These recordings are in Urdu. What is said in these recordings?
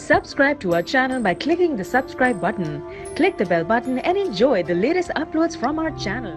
Subscribe to our channel by clicking the subscribe button. Click the bell button and enjoy the latest uploads from our channel.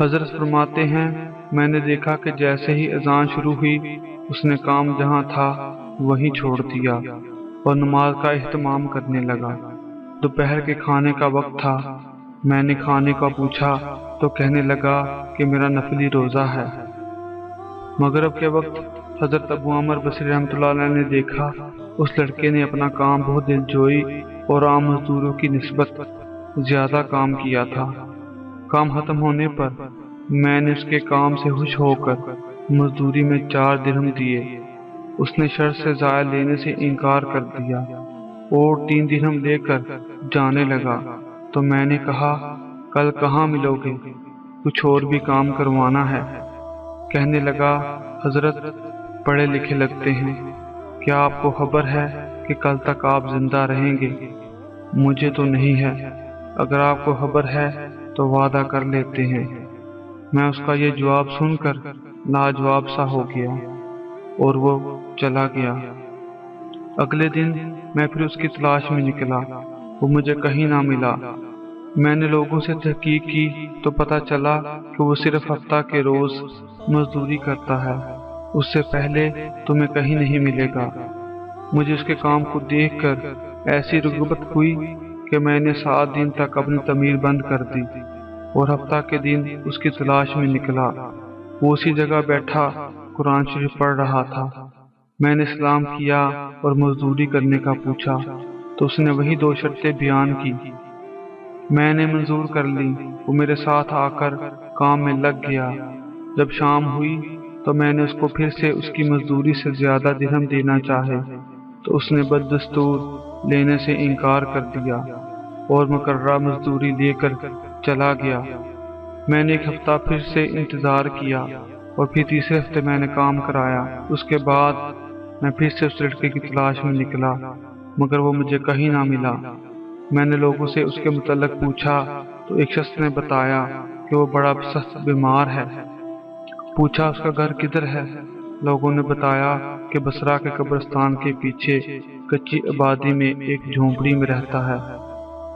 حضرت فرماتے ہیں میں نے دیکھا کہ جیسے ہی اذان شروع ہوئی اس نے کام جہاں تھا وہیں چھوڑ دیا اور نماز کا اہتمام کرنے لگا۔ دوپہر کے کھانے کا وقت تھا۔ میں نے کھانے کا پوچھا تو کہنے لگا کہ میرا نفلی روزہ ہے۔ مغرب کے وقت حضرت ابو عمر بصری رحمۃ اللہ علیہ نے دیکھا اس لڑکے نے اپنا کام بہت دلجوئی اور عام مزدوروں کی نسبت زیادہ کام کیا تھا۔ کام ختم ہونے پر میں نے اس کے کام سے خوش ہو کر مزدوری میں 4 درہم دیے۔ اس نے شرط سے زائد لینے سے انکار کر دیا اور 3 درہم لے کر جانے لگا تو میں نے کہا کل کہاں ملو گے، کچھ اور بھی کام کروانا ہے۔ کہنے لگا حضرت پڑھے لکھے لگتے ہیں، کیا آپ کو خبر ہے کہ کل تک آپ زندہ رہیں گے؟ مجھے تو نہیں ہے، اگر آپ کو خبر ہے تو وعدہ کر لیتے ہیں۔ میں اس کا یہ جواب سن کر لاجواب سا ہو گیا اور وہ چلا گیا۔ اگلے دن میں پھر اس کی تلاش میں نکلا، وہ مجھے کہیں نہ ملا۔ میں نے لوگوں سے تحقیق کی تو پتہ چلا کہ وہ صرف ہفتہ کے روز مزدوری کرتا ہے، اس سے پہلے تمہیں کہیں نہیں ملے گا۔ مجھے اس کے کام کو دیکھ کر ایسی رغبت ہوئی کہ میں نے 7 دن تک اپنی تعمیر بند کر دی اور ہفتہ کے دن اس کی تلاش میں نکلا۔ وہ اسی جگہ بیٹھا قرآن شریف پڑھ رہا تھا۔ میں نے سلام کیا اور مزدوری کرنے کا پوچھا تو اس نے وہی 2 شرطیں بیان کی۔ میں نے منظور کر لی۔ وہ میرے ساتھ آ کر کام میں لگ گیا۔ جب شام ہوئی تو میں نے اس کو پھر سے اس کی مزدوری سے زیادہ درہم دینا چاہے تو اس نے بددستور لینے سے انکار کر دیا اور مقررہ مزدوری لے کر چلا گیا۔ میں نے 1 ہفتہ پھر سے انتظار کیا اور پھر تیسرے ہفتے میں نے کام کرایا۔ اس کے بعد میں پھر سے اس لڑکے کی تلاش میں نکلا مگر وہ مجھے کہیں نہ ملا۔ میں نے لوگوں سے اس کے متعلق پوچھا تو ایک شخص نے بتایا کہ وہ بڑا سخت بیمار ہے۔ پوچھا اس کا گھر کدھر ہے؟ لوگوں نے بتایا کہ بصرہ کے قبرستان کے پیچھے کچی آبادی میں ایک جھونپڑی میں رہتا ہے۔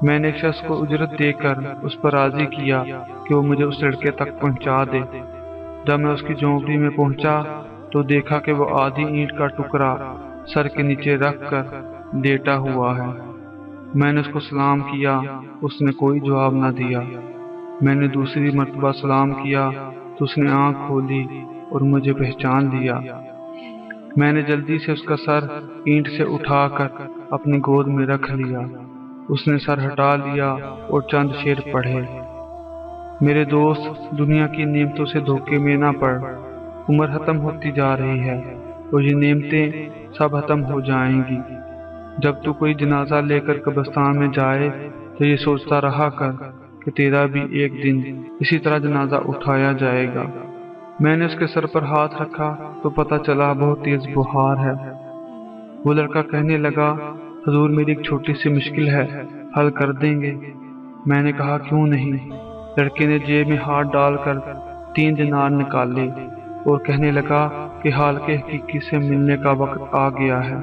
میں نے ایک شخص کو اجرت دے کر اس پر راضی کیا کہ وہ مجھے اس لڑکے تک پہنچا دے۔ جب میں اس کی جھونپڑی میں پہنچا تو دیکھا کہ وہ آدھی اینٹ کا ٹکڑا سر کے نیچے رکھ کر لیٹا ہوا ہے۔ میں نے اس کو سلام کیا، اس نے کوئی جواب نہ دیا۔ میں نے دوسری مرتبہ سلام کیا تو اس نے آنکھ کھولی اور مجھے پہچان لیا۔ میں نے جلدی سے اس کا سر اینٹ سے اٹھا کر اپنی گود میں رکھ لیا۔ اس نے سر ہٹا لیا اور چند شعر پڑھے۔ میرے دوست، دنیا کی نعمتوں سے دھوکے میں نہ پڑ، عمر ختم ہوتی جا رہی ہے اور یہ نعمتیں سب ختم ہو جائیں گی۔ جب تو کوئی جنازہ لے کر قبرستان میں جائے تو یہ سوچتا رہا کر کہ تیرا بھی ایک دن اسی طرح جنازہ اٹھایا جائے گا۔ میں نے اس کے سر پر ہاتھ رکھا تو پتہ چلا بہت تیز بخار ہے۔ وہ لڑکا کہنے لگا حضور میری ایک چھوٹی سی مشکل ہے، حل کر دیں گے؟ میں نے کہا کیوں نہیں۔ لڑکے نے جیب میں ہاتھ ڈال کر 3 دینار نکالے اور کہنے لگا کہ حال کے حقیقی سے ملنے کا وقت آ گیا ہے۔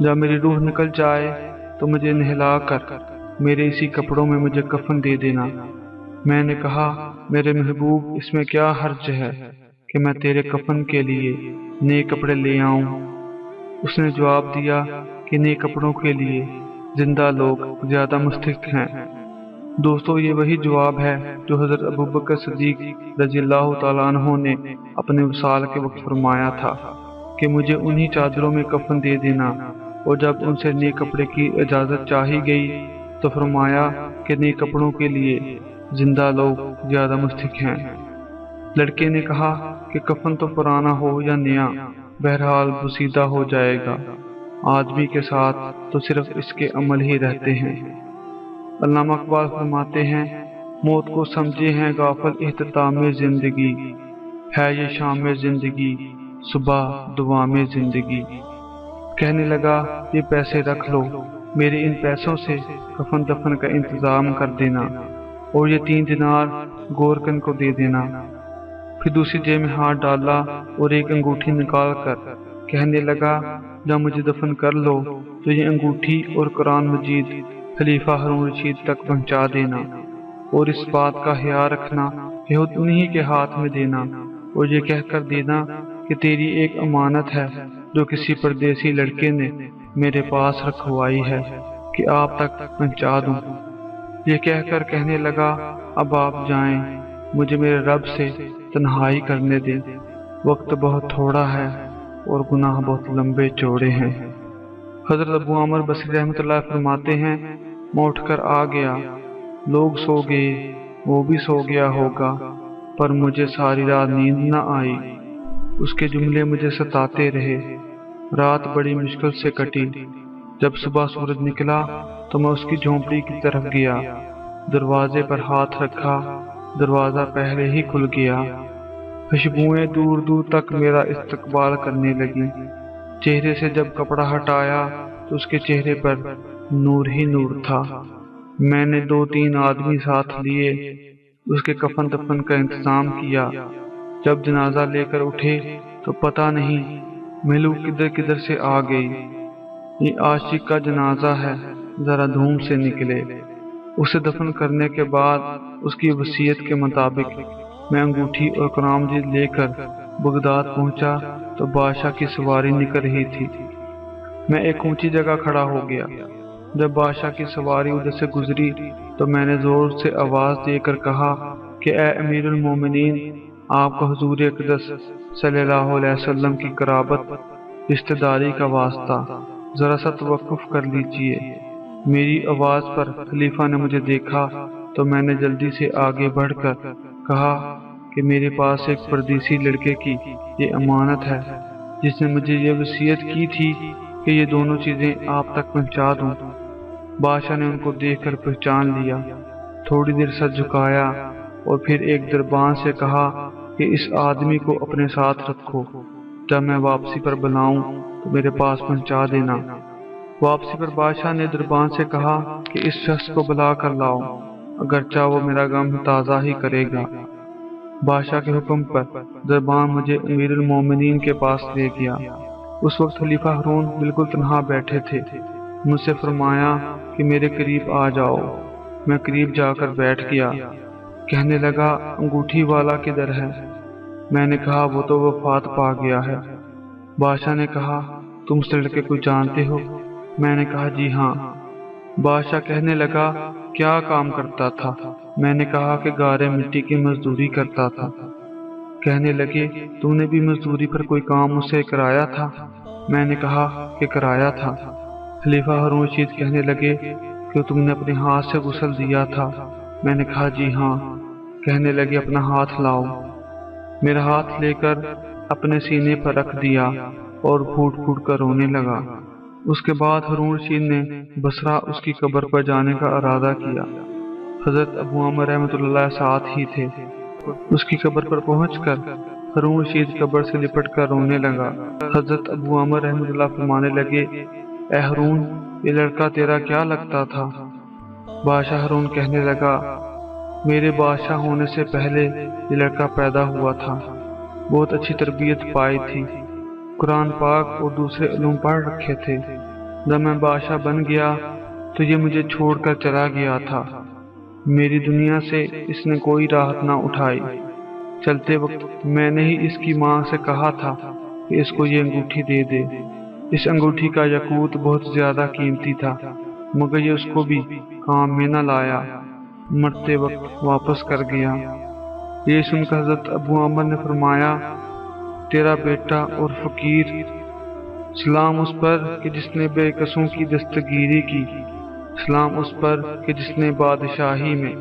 جب میری روح نکل جائے تو مجھے نہلا کر میرے اسی کپڑوں میں مجھے کفن دے دینا۔ میں نے کہا میرے محبوب اس میں کیا حرج ہے کہ میں تیرے کفن کے لیے نئے کپڑے لے آؤں؟ اس نے جواب دیا کہ نئے کپڑوں کے لیے زندہ لوگ زیادہ مستحق ہیں۔ دوستو، یہ وہی جواب ہے جو حضرت ابوبکر صدیق رضی اللہ تعالیٰ عنہ نے اپنے وصال کے وقت فرمایا تھا کہ مجھے انہی چادروں میں کفن دے دینا، اور جب ان سے نئے کپڑے کی اجازت چاہی گئی تو فرمایا کہ نئے کپڑوں کے لیے زندہ لوگ زیادہ مستحق ہیں۔ لڑکے نے کہا کہ کفن تو پرانا ہو یا نیا، بہرحال بوسیدہ ہو جائے گا، آدمی کے ساتھ تو صرف اس کے عمل ہی رہتے ہیں۔ علامہ اقبال فرماتے ہیں موت کو سمجھے ہیں غافل اختتام زندگی، ہے یہ شام زندگی صبح دوام زندگی۔ کہنے لگا یہ پیسے رکھ لو، میرے ان پیسوں سے کفن دفن کا انتظام کر دینا اور یہ 3 دینار گورکن کو دے دینا۔ پھر دوسری جیب میں ہاتھ ڈالا اور ایک انگوٹھی نکال کر کہنے لگا جب مجھے دفن کر لو تو یہ انگوٹھی اور قرآن مجید خلیفہ ہارون رشید تک پہنچا دینا، اور اس بات کا خیال رکھنا یہ خود انہی کے ہاتھ میں دینا اور یہ کہہ کر دینا کہ تیری ایک امانت ہے جو کسی پردیسی لڑکے نے میرے پاس رکھوائی ہے کہ آپ تک پہنچا دوں۔ یہ کہہ کر کہنے لگا اب آپ جائیں، مجھے میرے رب سے تنہائی کرنے دیں، وقت بہت تھوڑا ہے اور گناہ بہت لمبے چوڑے ہیں۔ حضرت ابو عامر بصری رحمۃ اللہ فرماتے ہیں میں اٹھ کر آ گیا، لوگ سو گئے، وہ بھی سو گیا ہوگا، پر مجھے ساری رات نیند نہ آئی۔ اس کے جملے مجھے ستاتے رہے، رات بڑی مشکل سے کٹی۔ جب صبح سورج نکلا تو میں اس کی جھونپڑی کی طرف گیا، دروازے پر ہاتھ رکھا، دروازہ پہلے ہی کھل گیا۔ خوشبوئیں دور دور تک میرا استقبال کرنے لگی۔ چہرے سے جب کپڑا ہٹایا تو اس کے چہرے پر نور ہی نور تھا۔ میں نے 2-3 آدمی ساتھ لیے، اس کے کفن دفن کا انتظام کیا۔ جب جنازہ لے کر اٹھے تو پتہ نہیں ملو کدھر کدھر سے آ گئی۔ یہ عاشق کا جنازہ ہے، ذرا دھوم سے نکلے۔ اسے دفن کرنے کے بعد اس کی وصیت کے مطابق میں انگوٹھی اور قرآن مجید لے کر بغداد پہنچا تو بادشاہ کی سواری نکل رہی تھی۔ میں ایک اونچی جگہ کھڑا ہو گیا۔ جب بادشاہ کی سواری ادھر سے گزری تو میں نے زور سے آواز دے کر کہا کہ اے امیر المومنین، آپ کو حضور اقدس صلی اللہ علیہ وسلم کی قرابت رشتہ داری کا واسطہ، ذرا سا توقف کر لیجئے۔ میری آواز پر خلیفہ نے مجھے دیکھا تو میں نے جلدی سے آگے بڑھ کر کہا کہ میرے پاس ایک پردیسی لڑکے کی یہ امانت ہے جس نے مجھے یہ وصیت کی تھی کہ یہ دونوں چیزیں آپ تک پہنچا دوں۔ بادشاہ نے ان کو دیکھ کر پہچان لیا، تھوڑی دیر سر جھکایا اور پھر ایک دربان سے کہا کہ اس آدمی کو اپنے ساتھ رکھو، جب میں واپسی پر بلاؤں تو میرے پاس پہنچا دینا۔ واپسی پر بادشاہ نے دربان سے کہا کہ اس شخص کو بلا کر لاؤ، اگرچہ وہ میرا غم تازہ ہی کرے گا۔ بادشاہ کے حکم پر دربان مجھے امیر المومنین کے پاس لے گیا۔ اس وقت خلیفہ ہارون بالکل تنہا بیٹھے تھے۔ مجھ سے فرمایا کہ میرے قریب آ جاؤ۔ میں قریب جا کر بیٹھ گیا۔ کہنے لگا انگوٹھی والا کدھر ہے؟ میں نے کہا وہ تو وفات پا گیا ہے۔ بادشاہ نے کہا تم اس لڑکے کو جانتے ہو؟ میں نے کہا جی ہاں۔ بادشاہ کہنے لگا کیا کام کرتا تھا؟ میں نے کہا کہ گارے مٹی کی مزدوری کرتا تھا۔ کہنے لگے تم نے بھی مزدوری پر کوئی کام اسے کرایا تھا؟ میں نے کہا کہ کرایا تھا۔ خلیفہ ہارون رشید کہنے لگے کہ تم نے اپنے ہاتھ سے غسل دیا تھا؟ میں نے کہا جی ہاں۔ کہنے لگے اپنا ہاتھ لاؤ۔ میرا ہاتھ لے کر اپنے سینے پر رکھ دیا اور پھوٹ پھوٹ کر رونے لگا۔ اس کے بعد ہارون رشید نے بصرہ اس کی قبر پر جانے کا ارادہ کیا۔ حضرت ابو عامر رحمۃ اللہ ساتھ ہی تھے۔ اس کی قبر پر پہنچ کر ہارون رشید قبر سے لپٹ کر رونے لگا۔ حضرت ابو عامر رحمۃ اللہ فرمانے لگے اے ہارون، یہ لڑکا تیرا کیا لگتا تھا؟ بادشاہ ہارون کہنے لگا میرے بادشاہ ہونے سے پہلے یہ لڑکا پیدا ہوا تھا، بہت اچھی تربیت پائی تھی، قرآن پاک اور دوسرے علوم پڑھ رکھے تھے۔ جب میں بادشاہ بن گیا تو یہ مجھے چھوڑ کر چلا گیا تھا، میری دنیا سے اس نے کوئی راحت نہ اٹھائی۔ چلتے وقت میں نے ہی اس کی ماں سے کہا تھا کہ اس کو یہ انگوٹھی دے دے۔ اس انگوٹھی کا یاقوت بہت زیادہ قیمتی تھا، مگر یہ اس کو بھی کام میں نہ لایا، مرتے وقت واپس کر گیا۔ یہ سن کر حضرت ابو عامر نے فرمایا تیرا بیٹا اور فقیر، سلام اس پر کہ جس نے بے کسوں کی دستگیری کی، سلام اس پر کہ جس نے بادشاہی میں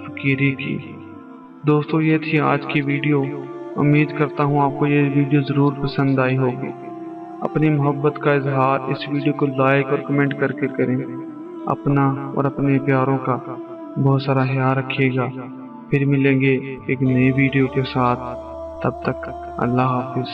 فقیری کی۔ دوستو یہ تھی آج کی ویڈیو۔ امید کرتا ہوں آپ کو یہ ویڈیو ضرور پسند آئی ہوگی۔ اپنی محبت کا اظہار اس ویڈیو کو لائک اور کمنٹ کر کے کریں۔ اپنا اور اپنے پیاروں کا بہت سارا خیال رکھیے گا۔ پھر ملیں گے ایک نئی ویڈیو کے ساتھ، تب تک اللہ حافظ۔